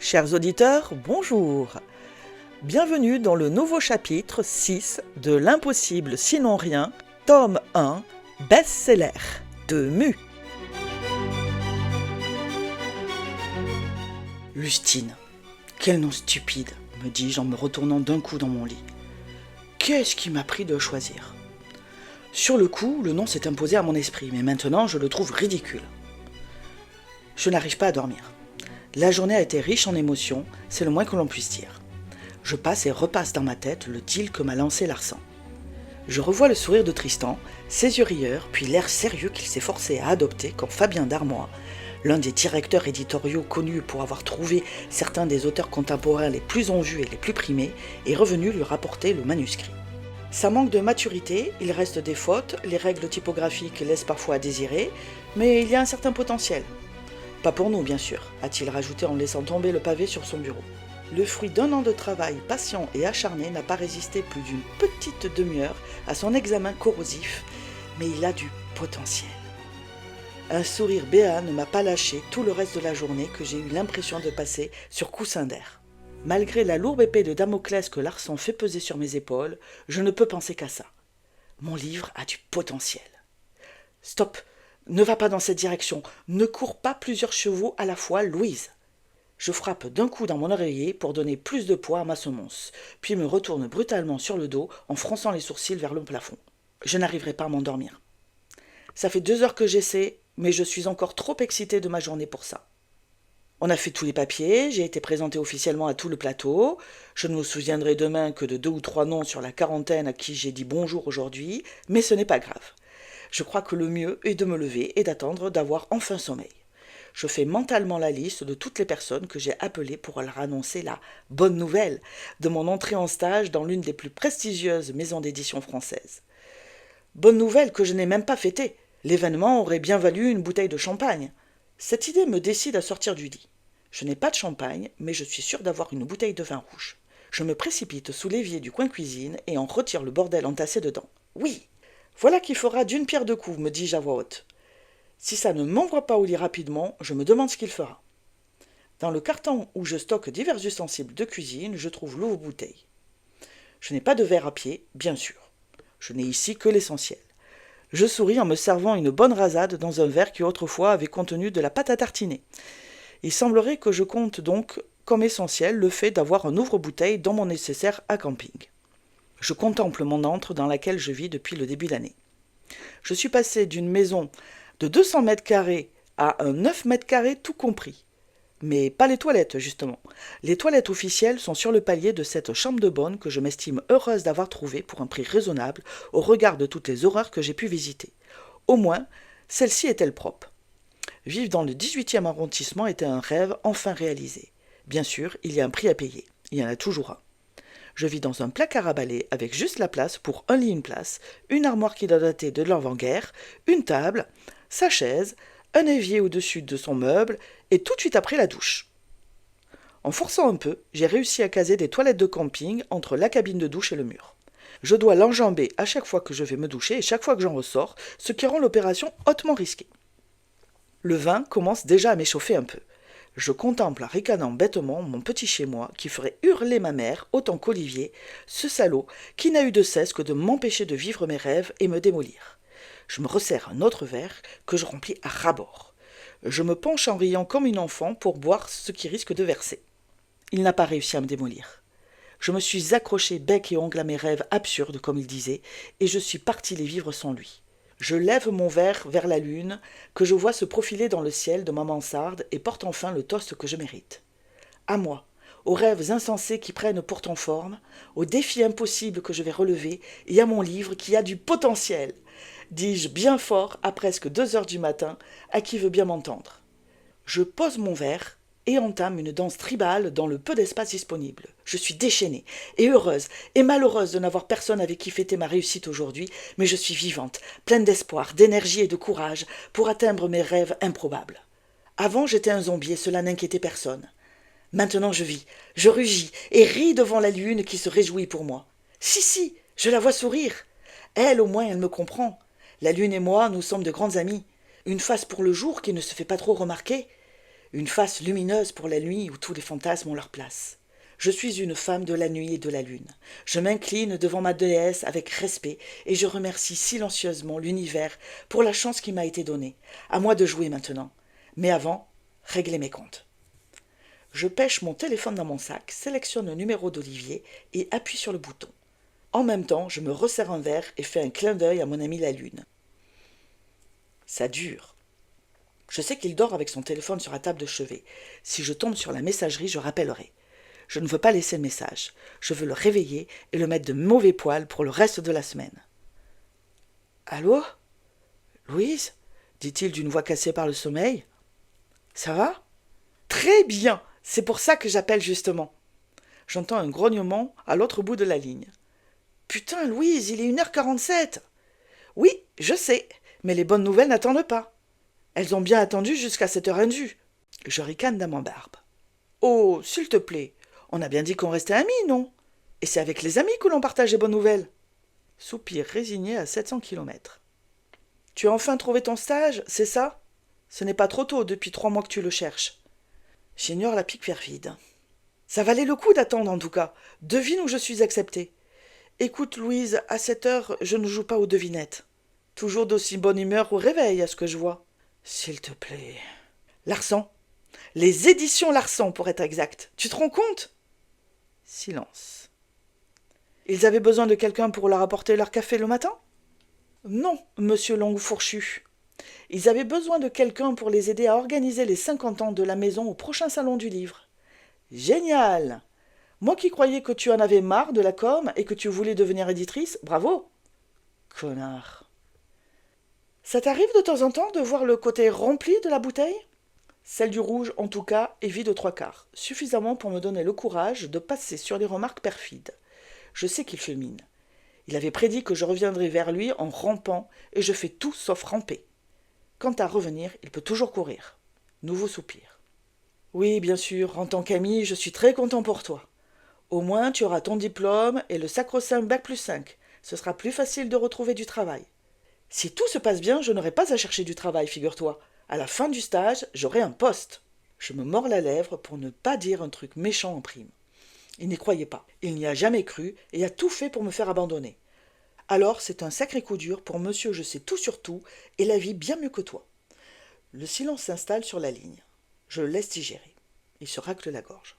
Chers auditeurs, bonjour. Bienvenue dans le nouveau chapitre 6 de L'impossible sinon rien, tome 1, best-seller de Mu. Lustine, quel nom stupide, me dis-je en me retournant d'un coup dans mon lit. Qu'est-ce qui m'a pris de choisir ? Sur le coup, le nom s'est imposé à mon esprit, mais maintenant je le trouve ridicule. Je n'arrive pas à dormir. La journée a été riche en émotions, c'est le moins que l'on puisse dire. Je passe et repasse dans ma tête le deal que m'a lancé Larsan. Je revois le sourire de Tristan, ses yeux rieurs, puis l'air sérieux qu'il s'est forcé à adopter quand Fabien Darmois, l'un des directeurs éditoriaux connus pour avoir trouvé certains des auteurs contemporains les plus en vue et les plus primés, est revenu lui rapporter le manuscrit. Ça manque de maturité, il reste des fautes, les règles typographiques laissent parfois à désirer, mais il y a un certain potentiel. Pas pour nous, bien sûr, a-t-il rajouté en laissant tomber le pavé sur son bureau. Le fruit d'un an de travail patient et acharné n'a pas résisté plus d'une petite demi-heure à son examen corrosif, mais il a du potentiel. Un sourire béat ne m'a pas lâché tout le reste de la journée que j'ai eu l'impression de passer sur coussin d'air. Malgré la lourde épée de Damoclès que Larsan fait peser sur mes épaules, je ne peux penser qu'à ça. Mon livre a du potentiel. Stop! Ne va pas dans cette direction, ne cours pas plusieurs chevaux à la fois, Louise. Je frappe d'un coup dans mon oreiller pour donner plus de poids à ma semonce, puis me retourne brutalement sur le dos en fronçant les sourcils vers le plafond. Je n'arriverai pas à m'endormir. Ça fait 2 heures que j'essaie, mais je suis encore trop excitée de ma journée pour ça. On a fait tous les papiers, j'ai été présentée officiellement à tout le plateau, je ne me souviendrai demain que de 2 ou 3 noms sur la quarantaine à qui j'ai dit bonjour aujourd'hui, mais ce n'est pas grave. Je crois que le mieux est de me lever et d'attendre d'avoir enfin sommeil. Je fais mentalement la liste de toutes les personnes que j'ai appelées pour leur annoncer la bonne nouvelle de mon entrée en stage dans l'une des plus prestigieuses maisons d'édition françaises. Bonne nouvelle que je n'ai même pas fêtée. L'événement aurait bien valu une bouteille de champagne. Cette idée me décide à sortir du lit. Je n'ai pas de champagne, mais je suis sûre d'avoir une bouteille de vin rouge. Je me précipite sous l'évier du coin cuisine et en retire le bordel entassé dedans. Oui! Voilà qui fera d'une pierre deux coups, me dis-je à voix haute. Si ça ne m'envoie pas au lit rapidement, je me demande ce qu'il fera. Dans le carton où je stocke divers ustensiles de cuisine, je trouve l'ouvre-bouteille. Je n'ai pas de verre à pied, bien sûr. Je n'ai ici que l'essentiel. Je souris en me servant une bonne rasade dans un verre qui autrefois avait contenu de la pâte à tartiner. Il semblerait que je compte donc comme essentiel le fait d'avoir un ouvre-bouteille dans mon nécessaire à camping. Je contemple mon antre dans laquelle je vis depuis le début de l'année. Je suis passé d'une maison de 200 mètres carrés à un 9 mètres carrés tout compris. Mais pas les toilettes, justement. Les toilettes officielles sont sur le palier de cette chambre de bonne que je m'estime heureuse d'avoir trouvée pour un prix raisonnable au regard de toutes les horreurs que j'ai pu visiter. Au moins, celle-ci est-elle propre. Vivre dans le 18e arrondissement était un rêve enfin réalisé. Bien sûr, il y a un prix à payer. Il y en a toujours un. Je vis dans un placard à balai avec juste la place pour un lit, une place, une armoire qui doit dater de l'avant-guerre, une table, sa chaise, un évier au-dessus de son meuble et tout de suite après la douche. En forçant un peu, j'ai réussi à caser des toilettes de camping entre la cabine de douche et le mur. Je dois l'enjamber à chaque fois que je vais me doucher et chaque fois que j'en ressors, ce qui rend l'opération hautement risquée. Le vin commence déjà à m'échauffer un peu. Je contemple en ricanant bêtement mon petit chez-moi qui ferait hurler ma mère autant qu'Olivier, ce salaud qui n'a eu de cesse que de m'empêcher de vivre mes rêves et me démolir. Je me resserre un autre verre que je remplis à ras-bord. Je me penche en riant comme une enfant pour boire ce qui risque de verser. Il n'a pas réussi à me démolir. Je me suis accroché bec et ongle à mes rêves absurdes, comme il disait, et je suis parti les vivre sans lui. Je lève mon verre vers la lune, que je vois se profiler dans le ciel de ma mansarde et porte enfin le toast que je mérite. À moi, aux rêves insensés qui prennent pourtant forme, aux défis impossibles que je vais relever, et à mon livre qui a du potentiel, dis-je bien fort à presque 2 heures du matin, à qui veut bien m'entendre. Je pose mon verre et entame une danse tribale dans le peu d'espace disponible. Je suis déchaînée et heureuse et malheureuse de n'avoir personne avec qui fêter ma réussite aujourd'hui, mais je suis vivante, pleine d'espoir, d'énergie et de courage pour atteindre mes rêves improbables. Avant, j'étais un zombie et cela n'inquiétait personne. Maintenant, je vis, je rugis et ris devant la lune qui se réjouit pour moi. Si, je la vois sourire. Elle, au moins, elle me comprend. La lune et moi, nous sommes de grandes amies. Une face pour le jour qui ne se fait pas trop remarquer. Une face lumineuse pour la nuit où tous les fantasmes ont leur place. Je suis une femme de la nuit et de la lune. Je m'incline devant ma déesse avec respect et je remercie silencieusement l'univers pour la chance qui m'a été donnée. À moi de jouer maintenant. Mais avant, régler mes comptes. Je pêche mon téléphone dans mon sac, sélectionne le numéro d'Olivier et appuie sur le bouton. En même temps, je me resserre un verre et fais un clin d'œil à mon ami la lune. Ça dure. Je sais qu'il dort avec son téléphone sur la table de chevet. Si je tombe sur la messagerie, je rappellerai. Je ne veux pas laisser le message. Je veux le réveiller et le mettre de mauvais poil pour le reste de la semaine. « Allô ? Louise ?» dit-il d'une voix cassée par le sommeil. « Ça va ? » ?»« Très bien, c'est pour ça que j'appelle justement. » J'entends un grognement à l'autre bout de la ligne. « Putain, Louise, il est 1h47 !»« Oui, je sais, mais les bonnes nouvelles n'attendent pas. Elles ont bien attendu jusqu'à cette heure indue. » Je ricane dans ma barbe. « Oh, s'il te plaît, on a bien dit qu'on restait amis, non ? Et c'est avec les amis que l'on partage les bonnes nouvelles. » Soupir résigné à 700 km. « Tu as enfin trouvé ton stage, c'est ça ? Ce n'est pas trop tôt depuis 3 mois que tu le cherches. » J'ignore la pique perfide. « Ça valait le coup d'attendre en tout cas. Devine où je suis acceptée. Écoute, Louise, à cette heure, je ne joue pas aux devinettes. Toujours d'aussi bonne humeur au réveil, à ce que je vois. S'il te plaît. » Larsan. Les éditions Larsan, pour être exact. Tu te rends compte ? Silence. Ils avaient besoin de quelqu'un pour leur apporter leur café le matin ? Non, monsieur Longue Fourchu. Ils avaient besoin de quelqu'un pour les aider à organiser les 50 ans de la maison au prochain salon du livre. Génial ! Moi qui croyais que tu en avais marre de la com et que tu voulais devenir éditrice, bravo ! Connard. Ça t'arrive de temps en temps de voir le côté rempli de la bouteille ? Celle du rouge, en tout cas, est vide aux 3/4, suffisamment pour me donner le courage de passer sur les remarques perfides. Je sais qu'il fulmine. Il avait prédit que je reviendrais vers lui en rampant, et je fais tout sauf ramper. Quant à revenir, il peut toujours courir. Nouveau soupir. Oui, bien sûr, en tant qu'ami, je suis très content pour toi. Au moins, tu auras ton diplôme et le sacro-saint bac+5. Ce sera plus facile de retrouver du travail. Si tout se passe bien, je n'aurai pas à chercher du travail, figure-toi. À la fin du stage, j'aurai un poste. Je me mords la lèvre pour ne pas dire un truc méchant en prime. Il n'y croyait pas. Il n'y a jamais cru et a tout fait pour me faire abandonner. Alors, c'est un sacré coup dur pour monsieur je sais tout sur tout et la vie bien mieux que toi. Le silence s'installe sur la ligne. Je le laisse digérer. Il se racle la gorge.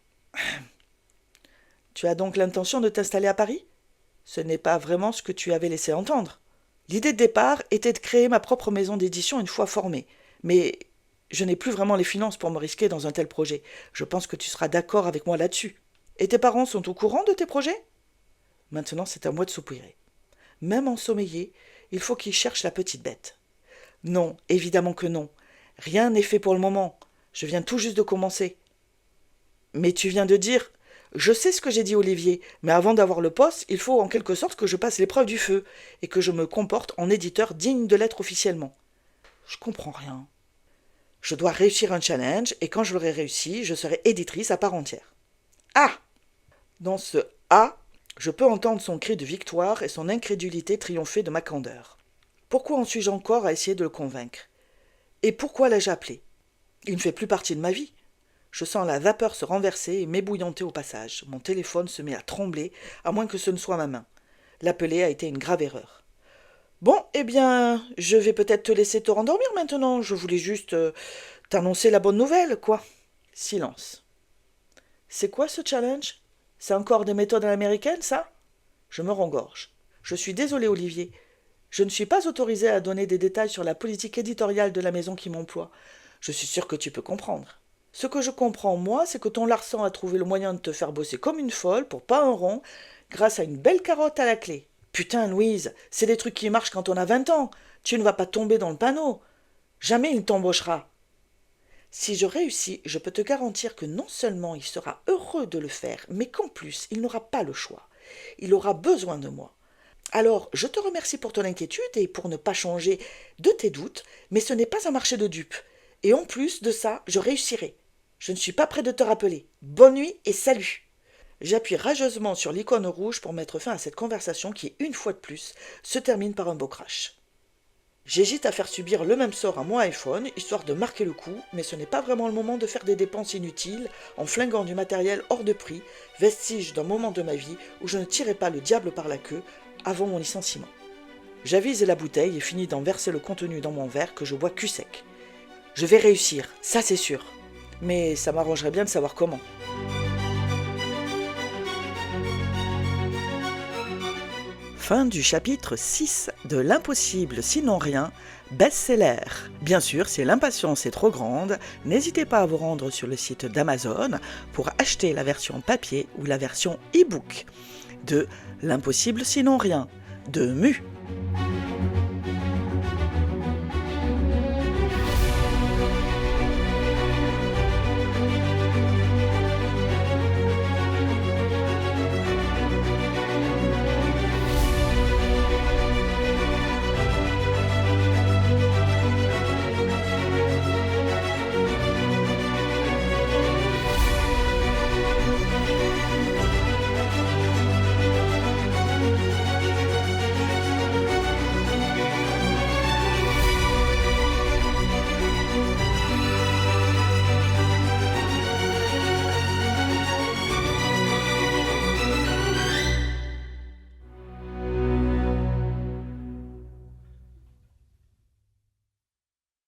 Tu as donc l'intention de t'installer à Paris ? Ce n'est pas vraiment ce que tu avais laissé entendre. L'idée de départ était de créer ma propre maison d'édition une fois formée. Mais je n'ai plus vraiment les finances pour me risquer dans un tel projet. Je pense que tu seras d'accord avec moi là-dessus. Et tes parents sont au courant de tes projets ? Maintenant, c'est à moi de soupirer. Même ensommeillé, il faut qu'ils cherchent la petite bête. Non, évidemment que non. Rien n'est fait pour le moment. Je viens tout juste de commencer. Mais tu viens de dire... Je sais ce que j'ai dit Olivier, mais avant d'avoir le poste, il faut en quelque sorte que je passe l'épreuve du feu et que je me comporte en éditeur digne de l'être officiellement. Je comprends rien. Je dois réussir un challenge et quand je l'aurai réussi, je serai éditrice à part entière. Ah ! Dans ce « ah », je peux entendre son cri de victoire et son incrédulité triompher de ma candeur. Pourquoi en suis-je encore à essayer de le convaincre ? Et pourquoi l'ai-je appelé ? Il ne fait plus partie de ma vie. Je sens la vapeur se renverser et m'ébouillanter au passage. Mon téléphone se met à trembler, à moins que ce ne soit ma main. L'appeler a été une grave erreur. Bon, eh bien, je vais peut-être te laisser te rendormir maintenant. Je voulais juste t'annoncer la bonne nouvelle, quoi. Silence. C'est quoi ce challenge ? C'est encore des méthodes à l'américaine, ça ? Je me rengorge. Je suis désolé, Olivier. Je ne suis pas autorisée à donner des détails sur la politique éditoriale de la maison qui m'emploie. Je suis sûre que tu peux comprendre. Ce que je comprends, moi, c'est que ton Larsan a trouvé le moyen de te faire bosser comme une folle, pour pas un rond, grâce à une belle carotte à la clé. Putain, Louise, c'est des trucs qui marchent quand on a 20 ans. Tu ne vas pas tomber dans le panneau. Jamais il t'embauchera. Si je réussis, je peux te garantir que non seulement il sera heureux de le faire, mais qu'en plus, il n'aura pas le choix. Il aura besoin de moi. Alors, je te remercie pour ton inquiétude et pour ne pas changer de tes doutes, mais ce n'est pas un marché de dupes. Et en plus de ça, je réussirai. Je ne suis pas près de te rappeler. Bonne nuit et salut. J'appuie rageusement sur l'icône rouge pour mettre fin à cette conversation qui, une fois de plus, se termine par un beau crash. J'hésite à faire subir le même sort à mon iPhone, histoire de marquer le coup, mais ce n'est pas vraiment le moment de faire des dépenses inutiles en flinguant du matériel hors de prix, vestige d'un moment de ma vie où je ne tirais pas le diable par la queue avant mon licenciement. J'avise la bouteille et finis d'en verser le contenu dans mon verre que je bois cul sec. Je vais réussir, ça c'est sûr, mais ça m'arrangerait bien de savoir comment. Fin du chapitre 6 de L'impossible sinon rien, best-seller. Bien sûr, si l'impatience est trop grande, n'hésitez pas à vous rendre sur le site d'Amazon pour acheter la version papier ou la version e-book de L'impossible sinon rien, de Mu.